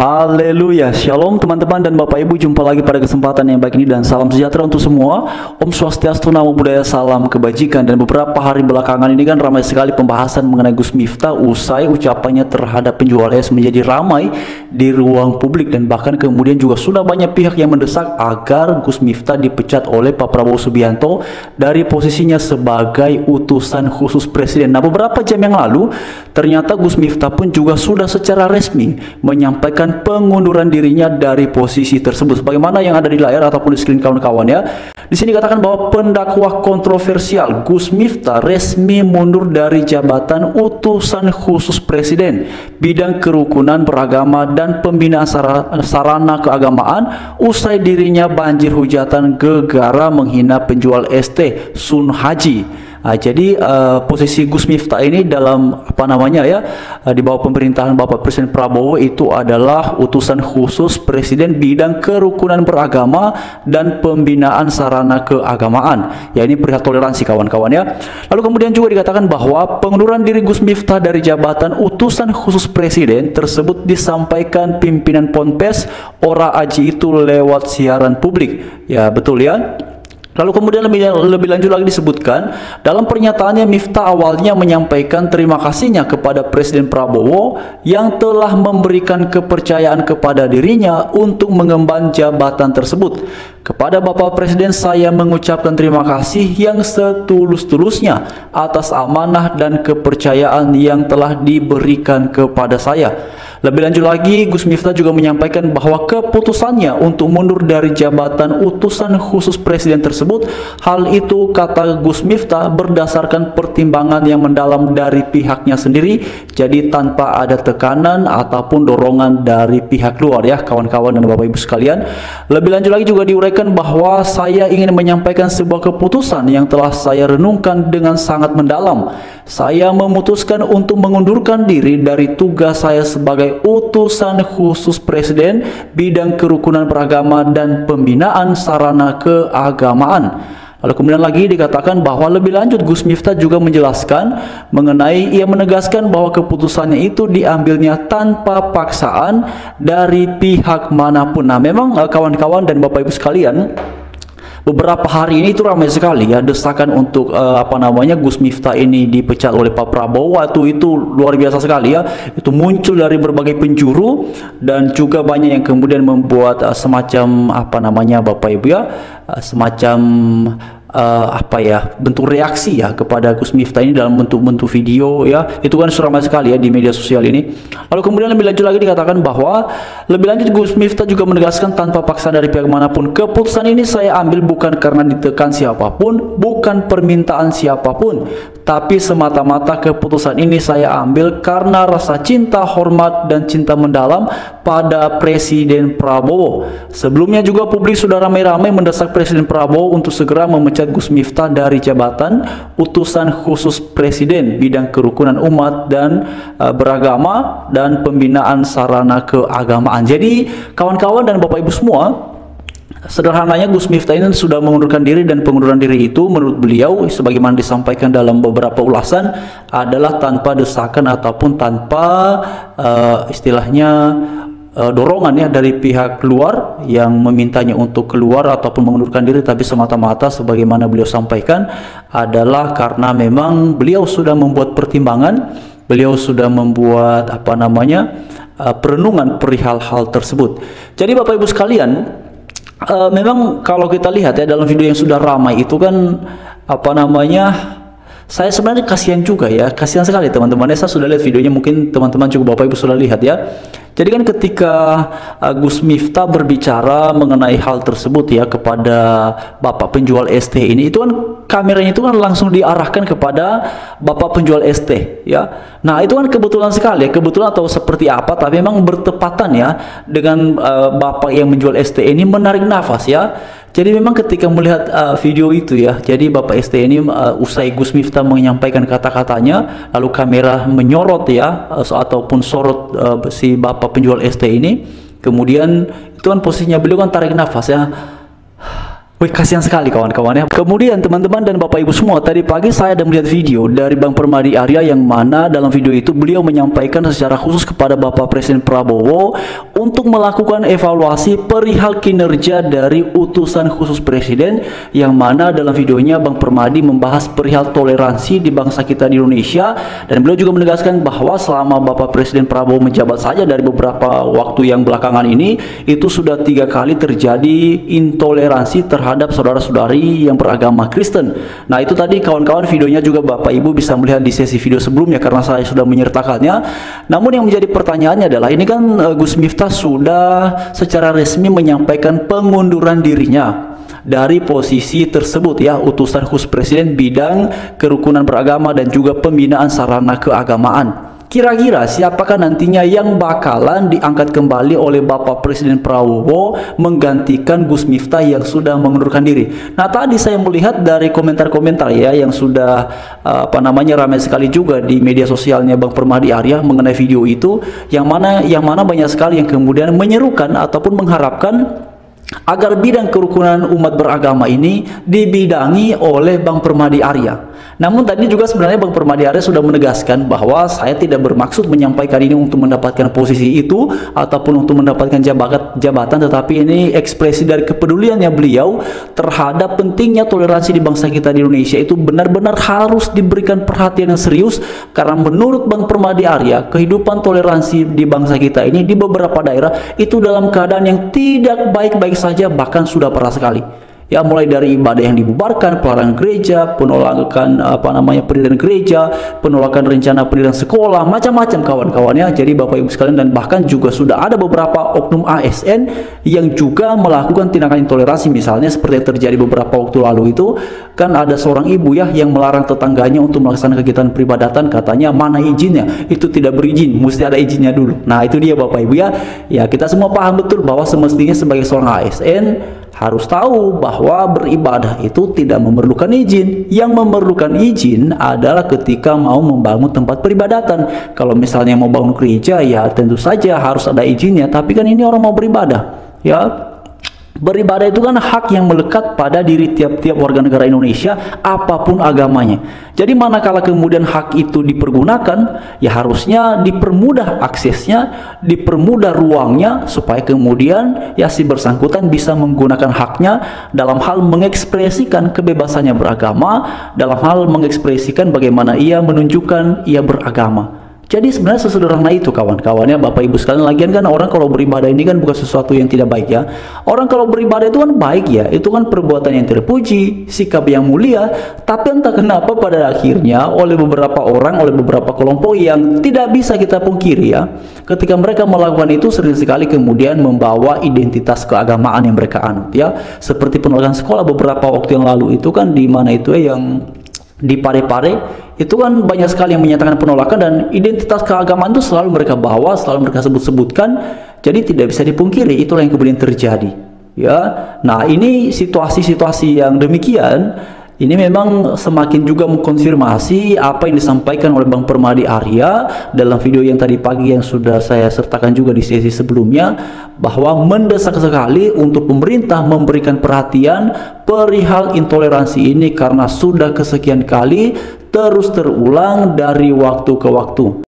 Haleluya, Shalom teman-teman dan Bapak Ibu, jumpa lagi pada kesempatan yang baik ini dan salam sejahtera untuk semua. Om Swastiastu, Namo Buddhaya, salam kebajikan. Dan beberapa hari belakangan ini kan ramai sekali pembahasan mengenai Gus Miftah usai ucapannya terhadap penjual es menjadi ramai di ruang publik, dan bahkan kemudian juga sudah banyak pihak yang mendesak agar Gus Miftah dipecat oleh Pak Prabowo Subianto dari posisinya sebagai utusan khusus Presiden. Nah, beberapa jam yang lalu ternyata Gus Miftah pun juga sudah secara resmi menyampaikan pengunduran dirinya dari posisi tersebut. Sebagaimana yang ada di layar ataupun di screen kawan-kawan ya. Di sini katakan bahwa pendakwah kontroversial Gus Miftah resmi mundur dari jabatan utusan khusus Presiden bidang kerukunan beragama dan pembinaan sarana keagamaan usai dirinya banjir hujatan gegara menghina penjual ST Sun Haji. Jadi posisi Gus Miftah ini dalam di bawah pemerintahan Bapak Presiden Prabowo itu adalah utusan khusus Presiden bidang kerukunan beragama dan pembinaan sarana keagamaan. Ya, ini perihal toleransi kawan-kawan ya. Lalu kemudian juga dikatakan bahwa pengunduran diri Gus Miftah dari jabatan utusan khusus Presiden tersebut disampaikan pimpinan Ponpes Ora Aji itu lewat siaran publik. Ya, betul ya. Lalu kemudian lebih lanjut lagi disebutkan dalam pernyataannya, Miftah awalnya menyampaikan terima kasihnya kepada Presiden Prabowo yang telah memberikan kepercayaan kepada dirinya untuk mengemban jabatan tersebut. Kepada Bapak Presiden, saya mengucapkan terima kasih yang setulus-tulusnya atas amanah dan kepercayaan yang telah diberikan kepada saya. Lebih lanjut lagi, Gus Miftah juga menyampaikan bahwa keputusannya untuk mundur dari jabatan utusan khusus Presiden tersebut, hal itu kata Gus Miftah berdasarkan pertimbangan yang mendalam dari pihaknya sendiri, jadi tanpa ada tekanan ataupun dorongan dari pihak luar ya kawan-kawan dan Bapak Ibu sekalian. Lebih lanjut lagi juga diuraikan bahwa saya ingin menyampaikan sebuah keputusan yang telah saya renungkan dengan sangat mendalam. Saya memutuskan untuk mengundurkan diri dari tugas saya sebagai utusan khusus Presiden bidang kerukunan beragama dan pembinaan sarana keagamaan. Lalu kemudian lagi dikatakan bahwa lebih lanjut Gus Miftah juga menjelaskan mengenai ia menegaskan bahwa keputusannya itu diambilnya tanpa paksaan dari pihak manapun. Nah, memang kawan-kawan dan Bapak Ibu sekalian, beberapa hari ini itu ramai sekali ya desakan untuk Gus Miftah ini dipecat oleh Pak Prabowo. Itu luar biasa sekali ya. Itu muncul dari berbagai penjuru dan juga banyak yang kemudian membuat semacam Bapak Ibu ya, semacam bentuk reaksi ya kepada Gus Miftah ini dalam bentuk video ya. Itu kan ramai sekali ya di media sosial ini. Lalu kemudian lebih lanjut lagi dikatakan bahwa lebih lanjut Gus Miftah juga menegaskan tanpa paksaan dari pihak manapun, keputusan ini saya ambil bukan karena ditekan siapapun, bukan permintaan siapapun, tapi semata-mata keputusan ini saya ambil karena rasa cinta, hormat, dan cinta mendalam pada Presiden Prabowo. Sebelumnya juga publik sudah ramai-ramai mendesak Presiden Prabowo untuk segera memecat Gus Miftah dari jabatan utusan khusus Presiden bidang kerukunan umat dan beragama dan pembinaan sarana keagamaan. Jadi kawan-kawan dan Bapak Ibu semua, sederhananya Gus Miftah ini sudah mengundurkan diri, dan pengunduran diri itu menurut beliau sebagaimana disampaikan dalam beberapa ulasan adalah tanpa desakan ataupun tanpa dorongan ya dari pihak luar yang memintanya untuk keluar ataupun mengundurkan diri, tapi semata-mata sebagaimana beliau sampaikan adalah karena memang beliau sudah membuat pertimbangan, beliau sudah membuat perenungan perihal hal tersebut. Jadi Bapak Ibu sekalian, memang kalau kita lihat ya dalam video yang sudah ramai itu kan saya sebenarnya kasihan juga ya, kasihan sekali teman-teman. Saya sudah lihat videonya, mungkin teman-teman juga Bapak Ibu sudah lihat ya. Jadi kan ketika Gus Miftah berbicara mengenai hal tersebut ya kepada Bapak penjual ST ini, itu kan kameranya itu kan langsung diarahkan kepada Bapak penjual ST ya. Nah, itu kan kebetulan sekali ya, kebetulan atau seperti apa, tapi memang bertepatan ya dengan Bapak yang menjual ST ini menarik nafas ya. Jadi memang ketika melihat video itu ya, jadi Bapak ST ini usai Gus Miftah menyampaikan kata-katanya, lalu kamera menyorot ya ataupun sorot si Bapak penjual ST ini, kemudian itu kan posisinya beliau kan tarik nafas ya. Wih, kasihan sekali kawan-kawan ya. Kemudian teman-teman dan Bapak Ibu semua, tadi pagi saya ada melihat video dari Bang Permadi Arya yang mana dalam video itu beliau menyampaikan secara khusus kepada Bapak Presiden Prabowo untuk melakukan evaluasi perihal kinerja dari utusan khusus Presiden, yang mana dalam videonya Bang Permadi membahas perihal toleransi di bangsa kita di Indonesia, dan beliau juga menegaskan bahwa selama Bapak Presiden Prabowo menjabat saja dari beberapa waktu yang belakangan ini, itu sudah 3 kali terjadi intoleransi terhadap saudara-saudari yang beragama Kristen. Nah, itu tadi kawan-kawan videonya juga Bapak Ibu bisa melihat di sesi video sebelumnya karena saya sudah menyertakannya. Namun yang menjadi pertanyaannya adalah, ini kan Gus Miftah sudah secara resmi menyampaikan pengunduran dirinya dari posisi tersebut ya, utusan khusus Presiden bidang kerukunan beragama dan juga pembinaan sarana keagamaan. Kira-kira siapakah nantinya yang bakalan diangkat kembali oleh Bapak Presiden Prabowo menggantikan Gus Miftah yang sudah mengundurkan diri? Nah, tadi saya melihat dari komentar-komentar ya yang sudah ramai sekali juga di media sosialnya Bang Permadi Arya mengenai video itu, yang mana banyak sekali yang kemudian menyerukan ataupun mengharapkan agar bidang kerukunan umat beragama ini dibidangi oleh Bang Permadi Arya. Namun tadi juga sebenarnya Bang Permadi Arya sudah menegaskan bahwa saya tidak bermaksud menyampaikan ini untuk mendapatkan posisi itu ataupun untuk mendapatkan jabatan, tetapi ini ekspresi dari kepeduliannya beliau terhadap pentingnya toleransi di bangsa kita di Indonesia itu benar-benar harus diberikan perhatian yang serius, karena menurut Bang Permadi Arya kehidupan toleransi di bangsa kita ini di beberapa daerah itu dalam keadaan yang tidak baik-baik saja, bahkan sudah parah sekali. Ya, mulai dari ibadah yang dibubarkan, pelarangan gereja, penolakan pendirian gereja, penolakan rencana pendirian sekolah, macam-macam kawan-kawannya. Jadi Bapak Ibu sekalian, dan bahkan juga sudah ada beberapa oknum ASN yang juga melakukan tindakan intoleransi, misalnya seperti yang terjadi beberapa waktu lalu itu kan ada seorang ibu ya yang melarang tetangganya untuk melaksanakan kegiatan peribadatan, katanya mana izinnya, itu tidak berizin, mesti ada izinnya dulu. Nah, itu dia Bapak Ibu ya. Ya, kita semua paham betul bahwa semestinya sebagai seorang ASN harus tahu bahwa beribadah itu tidak memerlukan izin. Yang memerlukan izin adalah ketika mau membangun tempat peribadatan. Kalau misalnya mau bangun gereja, ya tentu saja harus ada izinnya. Tapi kan ini orang mau beribadah, ya. Beribadah itu kan hak yang melekat pada diri tiap-tiap warga negara Indonesia, apapun agamanya. Jadi manakala kemudian hak itu dipergunakan, ya harusnya dipermudah aksesnya, dipermudah ruangnya, supaya kemudian ya si bersangkutan bisa menggunakan haknya dalam hal mengekspresikan kebebasannya beragama, dalam hal mengekspresikan bagaimana ia menunjukkan ia beragama. Jadi sebenarnya sesederhana itu kawan-kawannya Bapak Ibu sekalian. Lagian kan orang kalau beribadah ini kan bukan sesuatu yang tidak baik ya. Orang kalau beribadah itu kan baik ya, itu kan perbuatan yang terpuji, sikap yang mulia. Tapi entah kenapa pada akhirnya oleh beberapa orang, oleh beberapa kelompok yang tidak bisa kita pungkiri ya, ketika mereka melakukan itu sering sekali kemudian membawa identitas keagamaan yang mereka anut ya. Seperti penolakan sekolah beberapa waktu yang lalu itu kan, di mana itu ya, yang di Parepare itu kan banyak sekali yang menyatakan penolakan, dan identitas keagamaan itu selalu mereka bawa, selalu mereka sebut-sebutkan. Jadi tidak bisa dipungkiri itulah yang kemudian terjadi ya. Nah, ini situasi-situasi yang demikian ini memang semakin juga mengkonfirmasi apa yang disampaikan oleh Bang Permadi Arya dalam video yang tadi pagi yang sudah saya sertakan juga di sesi sebelumnya, bahwa mendesak sekali untuk pemerintah memberikan perhatian perihal intoleransi ini karena sudah kesekian kali terus terulang dari waktu ke waktu.